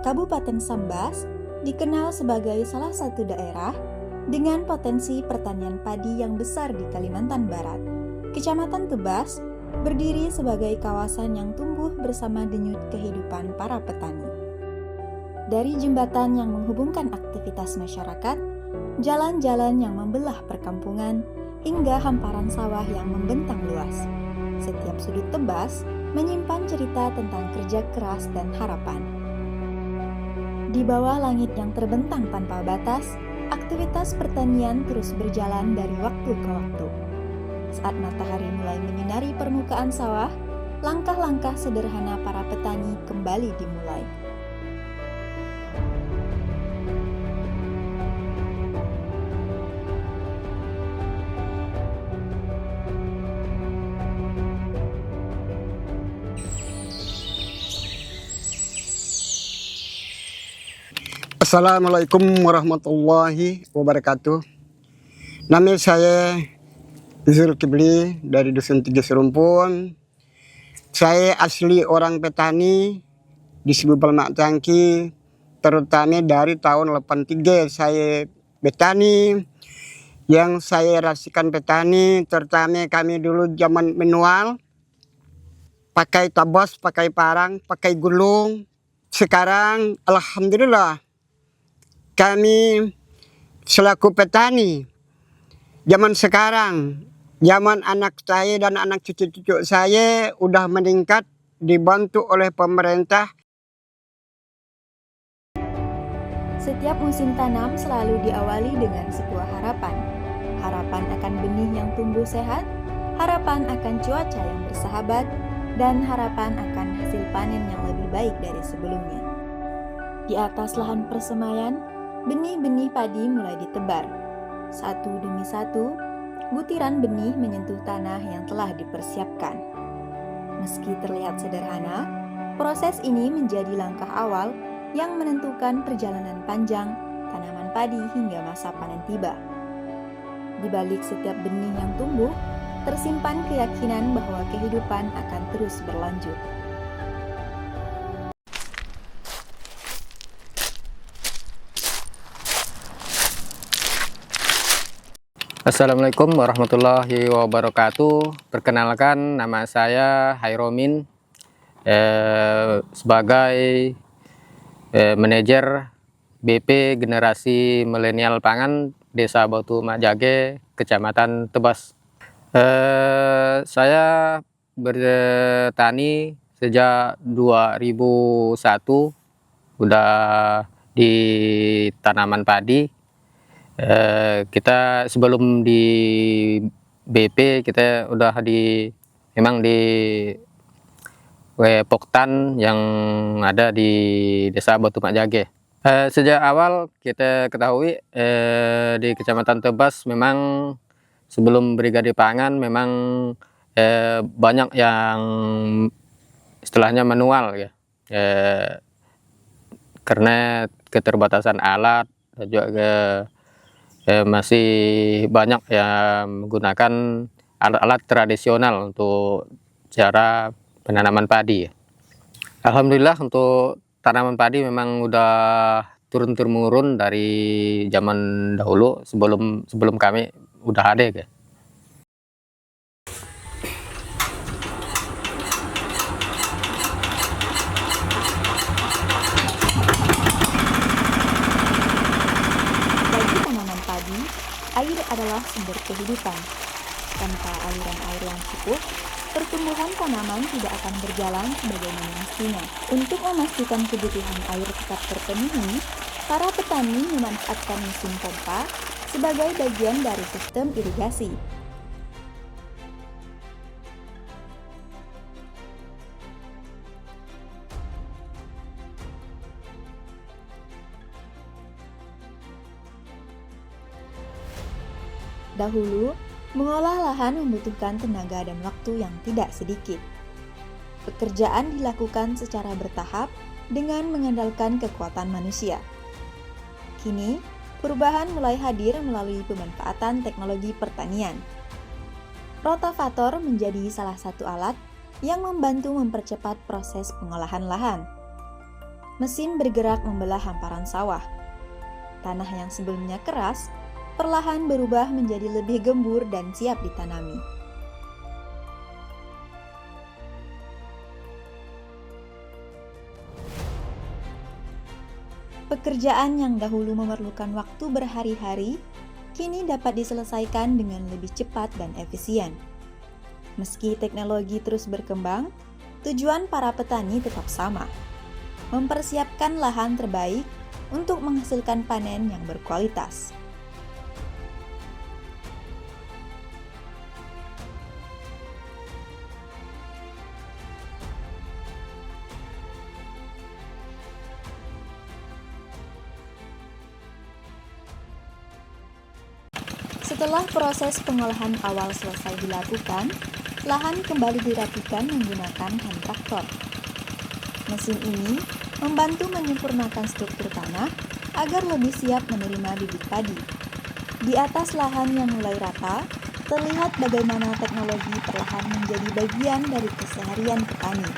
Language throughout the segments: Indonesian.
Kabupaten Sambas dikenal sebagai salah satu daerah dengan potensi pertanian padi yang besar di Kalimantan Barat. Kecamatan Tebas berdiri sebagai kawasan yang tumbuh bersama denyut kehidupan para petani. Dari jembatan yang menghubungkan aktivitas masyarakat, jalan-jalan yang membelah perkampungan, hingga hamparan sawah yang membentang luas. Setiap sudut Tebas menyimpan cerita tentang kerja keras dan harapan. Di bawah langit yang terbentang tanpa batas, aktivitas pertanian terus berjalan dari waktu ke waktu. Saat matahari mulai menyinari permukaan sawah, langkah-langkah sederhana para petani kembali dimulai. Assalamualaikum warahmatullahi wabarakatuh. Nama saya Yusril Kibli dari Dusun Tiga Serumpun. Saya asli orang petani di Sibubal Mak Cangki, terutama dari tahun 83 saya petani. Yang saya rasakan petani, terutama kami dulu zaman manual, pakai tabas, pakai parang, pakai gulung. Sekarang alhamdulillah kami selaku petani zaman sekarang, zaman anak saya dan anak cucu-cucu saya udah meningkat, dibantu oleh pemerintah. Setiap musim tanam selalu diawali dengan sebuah harapan. Harapan akan benih yang tumbuh sehat, harapan akan cuaca yang bersahabat, dan harapan akan hasil panen yang lebih baik dari sebelumnya. Di atas lahan persemaian, benih-benih padi mulai ditebar. Satu demi satu, butiran benih menyentuh tanah yang telah dipersiapkan. Meski terlihat sederhana, proses ini menjadi langkah awal yang menentukan perjalanan panjang tanaman padi hingga masa panen tiba. Di balik setiap benih yang tumbuh, tersimpan keyakinan bahwa kehidupan akan terus berlanjut. Assalamualaikum warahmatullahi wabarakatuh. Perkenalkan, nama saya Hairomin, sebagai manajer BP Generasi Milenial Pangan Desa Batu Majage, Kecamatan Tebas. Saya bertani sejak 2001, udah di tanaman padi. Kita sebelum di BP kita udah memang di Poktan yang ada di Desa Batu Majage. Sejak awal kita ketahui di Kecamatan Tebas memang sebelum Brigade Pangan memang banyak yang istilahnya manual ya, karena keterbatasan alat dan juga masih banyak yang menggunakan alat-alat tradisional untuk cara penanaman padi. Alhamdulillah untuk tanaman padi memang udah turun-temurun dari zaman dahulu, sebelum kami udah ada ya. Air adalah sumber kehidupan. Tanpa aliran air yang cukup, pertumbuhan tanaman tidak akan berjalan sebagaimana mestinya. Untuk memastikan kebutuhan air tetap terpenuhi, para petani memanfaatkan mesin pompa sebagai bagian dari sistem irigasi. Dahulu, mengolah lahan membutuhkan tenaga dan waktu yang tidak sedikit. Pekerjaan dilakukan secara bertahap dengan mengandalkan kekuatan manusia. Kini, perubahan mulai hadir melalui pemanfaatan teknologi pertanian. Rotavator menjadi salah satu alat yang membantu mempercepat proses pengolahan lahan. Mesin bergerak membelah hamparan sawah. Tanah yang sebelumnya keras perlahan berubah menjadi lebih gembur dan siap ditanami. Pekerjaan yang dahulu memerlukan waktu berhari-hari, kini dapat diselesaikan dengan lebih cepat dan efisien. Meski teknologi terus berkembang, tujuan para petani tetap sama: mempersiapkan lahan terbaik untuk menghasilkan panen yang berkualitas. Setelah proses pengolahan awal selesai dilakukan, lahan kembali dirapikan menggunakan hand traktor. Mesin ini membantu menyempurnakan struktur tanah agar lebih siap menerima bibit padi. Di atas lahan yang mulai rata, terlihat bagaimana teknologi perlahan menjadi bagian dari keseharian petani.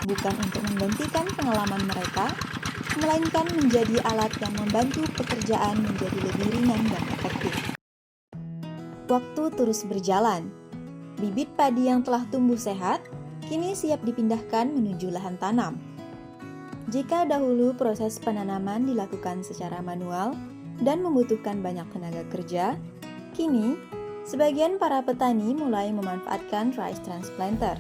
Bukan untuk menggantikan pengalaman mereka, melainkan menjadi alat yang membantu pekerjaan menjadi lebih ringan dan efektif. Waktu terus berjalan. Bibit padi yang telah tumbuh sehat kini siap dipindahkan menuju lahan tanam. Jika dahulu proses penanaman dilakukan secara manual dan membutuhkan banyak tenaga kerja, kini sebagian para petani mulai memanfaatkan rice transplanter.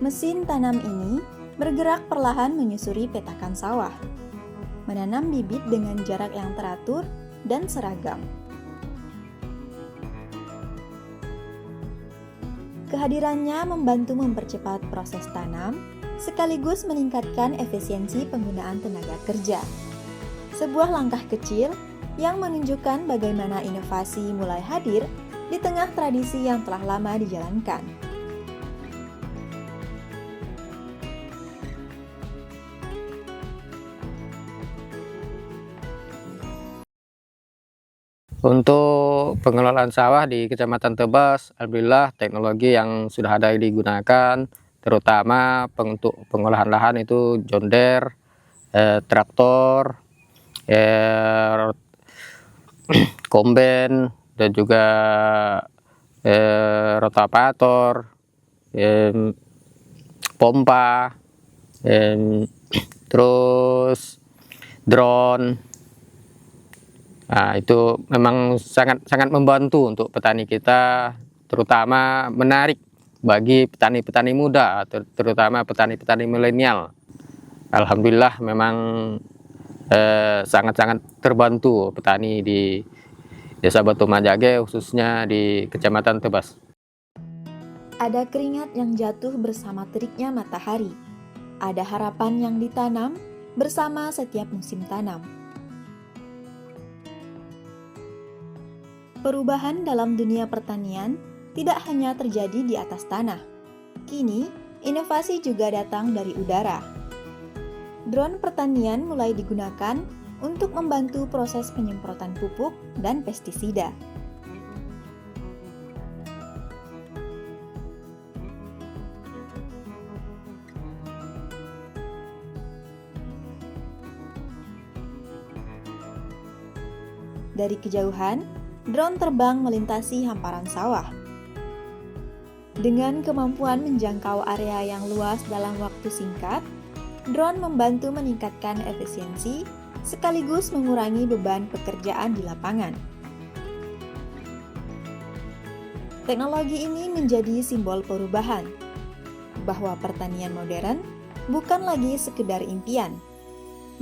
Mesin tanam ini bergerak perlahan menyusuri petakan sawah, menanam bibit dengan jarak yang teratur dan seragam. Kehadirannya membantu mempercepat proses tanam, sekaligus meningkatkan efisiensi penggunaan tenaga kerja. Sebuah langkah kecil yang menunjukkan bagaimana inovasi mulai hadir di tengah tradisi yang telah lama dijalankan. Untuk pengelolaan sawah di Kecamatan Tebas, alhamdulillah teknologi yang sudah ada digunakan, terutama untuk pengolahan lahan itu John Deere, traktor, komben, dan juga rotavator, pompa, terus drone. Nah, itu memang sangat membantu untuk petani kita, terutama menarik bagi petani-petani muda, terutama petani-petani milenial. Alhamdulillah memang sangat-sangat terbantu petani di Desa Batu Majage, khususnya di Kecamatan Tebas. Ada keringat yang jatuh bersama teriknya matahari. Ada harapan yang ditanam bersama setiap musim tanam. Perubahan dalam dunia pertanian tidak hanya terjadi di atas tanah. Kini, inovasi juga datang dari udara. Drone pertanian mulai digunakan untuk membantu proses penyemprotan pupuk dan pestisida. Dari kejauhan, drone terbang melintasi hamparan sawah. Dengan kemampuan menjangkau area yang luas dalam waktu singkat, drone membantu meningkatkan efisiensi sekaligus mengurangi beban pekerjaan di lapangan. Teknologi ini menjadi simbol perubahan, bahwa pertanian modern bukan lagi sekedar impian,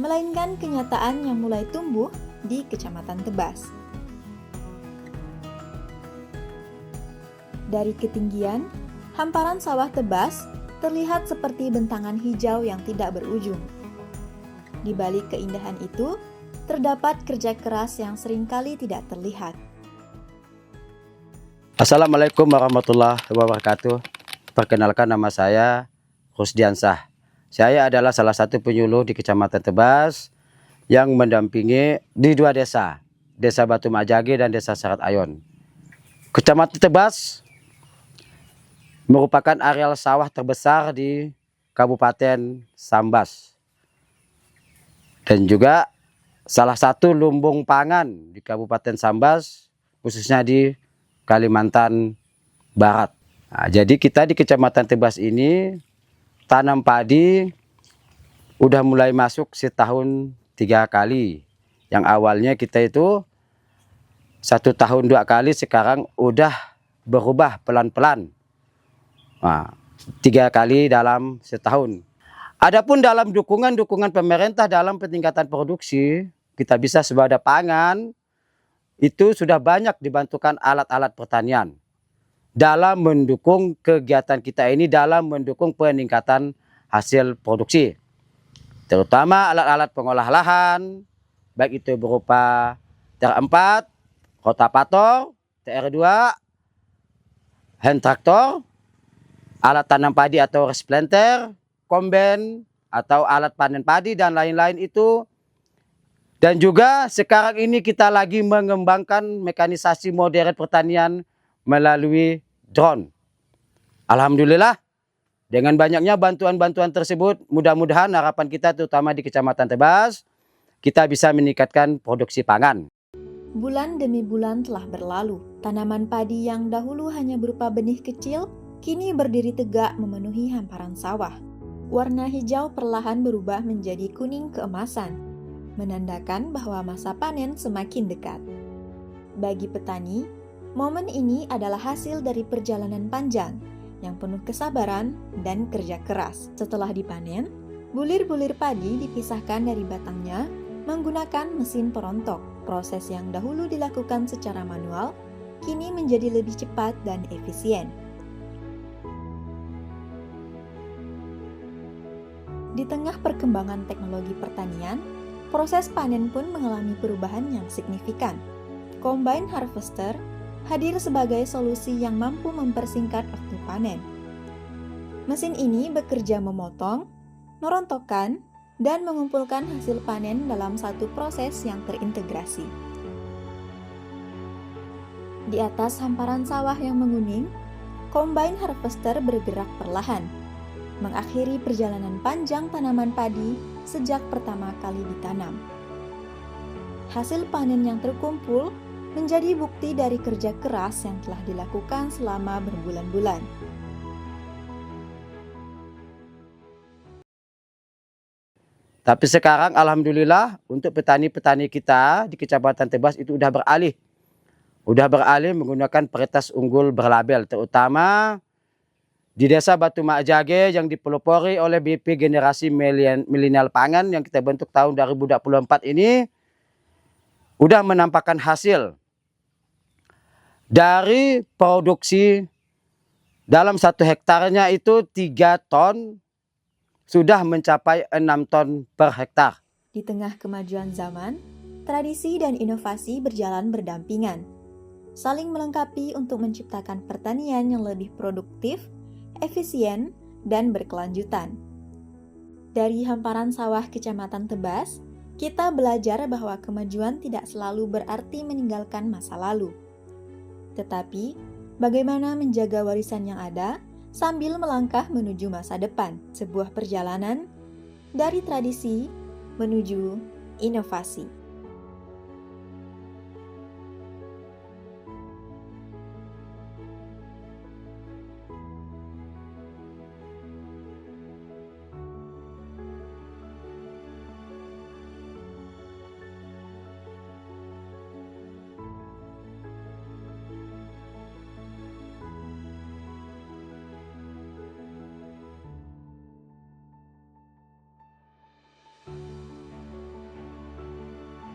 melainkan kenyataan yang mulai tumbuh di Kecamatan Tebas. Dari ketinggian, hamparan sawah Tebas terlihat seperti bentangan hijau yang tidak berujung. Di balik keindahan itu, terdapat kerja keras yang seringkali tidak terlihat. Assalamualaikum warahmatullahi wabarakatuh. Perkenalkan, nama saya Rusdiansah. Saya adalah salah satu penyuluh di Kecamatan Tebas yang mendampingi di dua desa, Desa Batu Majage dan Desa Sarat Ayon. Kecamatan Tebas merupakan areal sawah terbesar di Kabupaten Sambas dan juga salah satu lumbung pangan di Kabupaten Sambas, khususnya di Kalimantan Barat. Nah, jadi kita di Kecamatan Tebas ini tanam padi udah mulai masuk setahun 3 kali. Yang awalnya kita itu 1 tahun 2 kali, sekarang udah berubah pelan-pelan. Nah, 3 kali dalam setahun. Adapun dalam dukungan pemerintah dalam peningkatan produksi, kita bisa swadaya pangan, itu sudah banyak dibantukan alat-alat pertanian dalam mendukung kegiatan kita ini, dalam mendukung peningkatan hasil produksi. Terutama alat-alat pengolah lahan, baik itu berupa TR4, rotavator, TR2, hand traktor, alat tanam padi atau resplanter, kombain atau alat panen padi dan lain-lain itu. Dan juga sekarang ini kita lagi mengembangkan mekanisasi modern pertanian melalui drone. Alhamdulillah, dengan banyaknya bantuan-bantuan tersebut, mudah-mudahan harapan kita terutama di Kecamatan Tebas, kita bisa meningkatkan produksi pangan. Bulan demi bulan telah berlalu. Tanaman padi yang dahulu hanya berupa benih kecil, kini berdiri tegak memenuhi hamparan sawah. Warna hijau perlahan berubah menjadi kuning keemasan, menandakan bahwa masa panen semakin dekat. Bagi petani, momen ini adalah hasil dari perjalanan panjang yang penuh kesabaran dan kerja keras. Setelah dipanen, bulir-bulir padi dipisahkan dari batangnya menggunakan mesin perontok. Proses yang dahulu dilakukan secara manual, kini menjadi lebih cepat dan efisien. Di tengah perkembangan teknologi pertanian, proses panen pun mengalami perubahan yang signifikan. Combine harvester hadir sebagai solusi yang mampu mempersingkat waktu panen. Mesin ini bekerja memotong, merontokkan, dan mengumpulkan hasil panen dalam satu proses yang terintegrasi. Di atas hamparan sawah yang menguning, combine harvester bergerak perlahan, mengakhiri perjalanan panjang tanaman padi sejak pertama kali ditanam. Hasil panen yang terkumpul menjadi bukti dari kerja keras yang telah dilakukan selama berbulan-bulan. Tapi sekarang alhamdulillah untuk petani-petani kita di Kecamatan Tebas itu udah beralih menggunakan varietas unggul berlabel, terutama di Desa Batu Mak Jage yang dipelopori oleh BP Generasi Milenial Pangan yang kita bentuk tahun 2024 ini udah menampakkan hasil dari produksi dalam 1 hektarnya itu 3 ton sudah mencapai 6 ton per hektar. Di tengah kemajuan zaman, tradisi dan inovasi berjalan berdampingan, saling melengkapi untuk menciptakan pertanian yang lebih produktif, efisien, dan berkelanjutan. Dari hamparan sawah Kecamatan Tebas, kita belajar bahwa kemajuan tidak selalu berarti meninggalkan masa lalu. Tetapi, bagaimana menjaga warisan yang ada sambil melangkah menuju masa depan, sebuah perjalanan dari tradisi menuju inovasi.